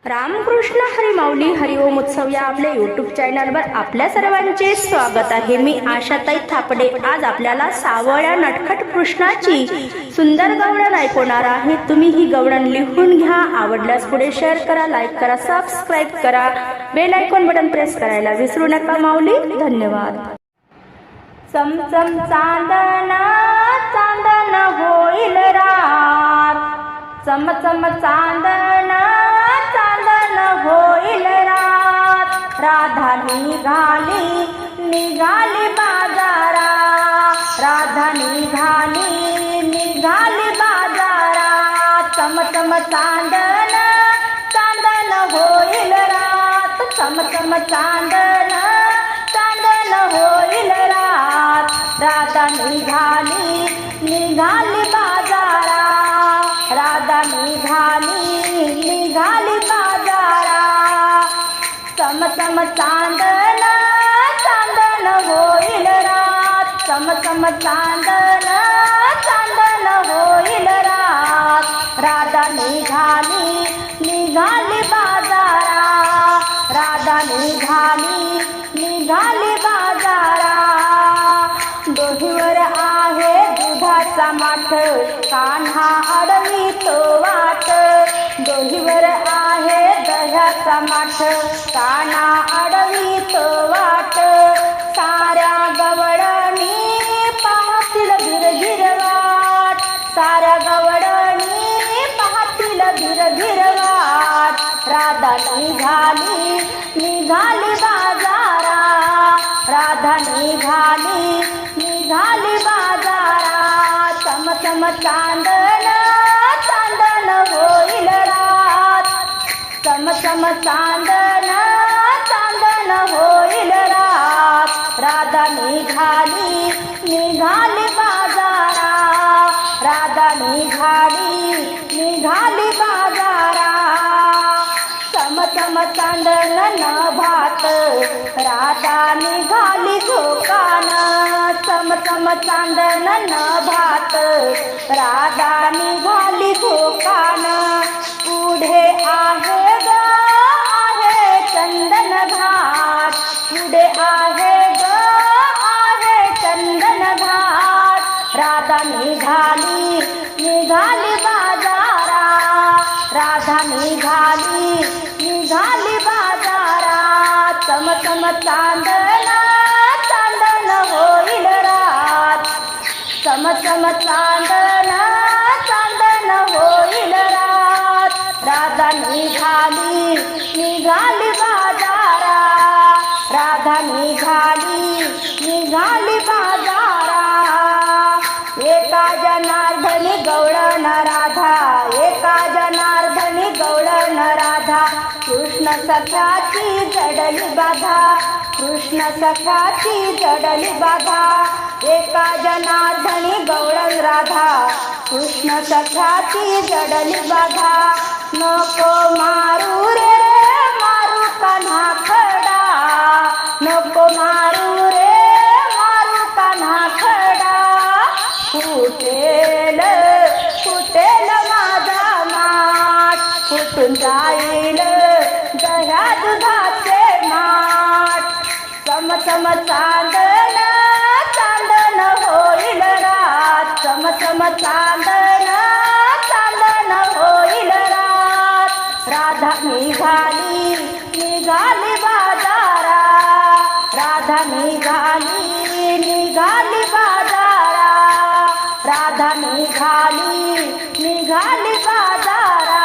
रामकृष्ण हरी माऊली हरिओम उत्सव या आपल्या यूट्यूब चॅनलवर आपल्या सर्वांचे स्वागत आहे। मी आशाताई थापडे आज आपल्याला सावळ्या नटखट कृष्णाची सुंदर गवळण ऐकवणार आहे। तुम्ही ही गवळण लिहून घ्या, आवडल्यास पुढे शेअर करा, लाईक करा, सबस्क्राईब करा, बेल आयकॉन बटन प्रेस करायला विसरू नका। माऊली धन्यवाद। चमचम चांदणा चांदण होईल रात, चमचम चांदणा चांदण होईल रात, राधा निघाली निघाली बाजारा, राधा निघाली निघाली बाजारा, चमचम चांदण चांदण होईल रात, चमचम चांदण चांदण होईल रात, राधा निघाली निघाली बाजारा, राधा निघाली निघाली बाजारा, चमचम चांदण चांदण होईल रात, चमचम चांदण चांदण होईल रात, राधा निघाली निघाली बाजारा, राधा निघाली निघाली बाजारा, दोहीवर आहे दुधाचा माठ, कान्हा अडवितो वाट, दोहीवर आहे दह्याचा माठ, कान्हा अडवितो वाट, साऱ्या गवळणी पाहतील गिरगिर वाट, साऱ्या गवळणी पाहतील गिरगिर वाट, राधा निघाली निघाली बाजारा, राधा निघाली निघाली बाजारा, चमचम चांदण चांदण होईल रात, चमचम चांदण चांदण होईल रात, राधा निघाली निघाली बाजारा, राधा निघाली निघाली बाजारा, चमचम चांदण नभात, राधा निघाली झोकान, चमचम चांदण नभात, राधा निघाली झोकान, पुढे आहे ग आहे चंदन घाट, पुढे आहे ग आहे चंदन घाट, राधा निघाली निघाली बाजारा, राधा निघाली निघाली बाजारा, चमचम चांदण चांदण होईल रात, चमचम चांदण चांदण होईल रात, राधा निघाली निघाली बाजारा, राधा निघाली निघाली बाजारा, एका जनार्दनी गवळण राधा, एका जनार्दनी गवळण राधा, कृष्ण सखाची जडली बाधा, कृष्ण सखाची जडली बाधा, एका जनार्दनी गवळण राधा, कृष्ण सखाची जडली बाधा, नको मारू रे मारू कान्हा खडा, नको मारू रे मारू कान्हा खडा, फुटेल फुटेल माझा माठ, फुटून जाईल दह्या दुधाचे माठ, चमचम चांदण चांदण होईल रात, चमचम चांदण चांदण होईल रात, राधा निघाली निघाली बाजारा, राधा निघाली निघाली बाजारा, राधा निघाली निघाली बाजारा,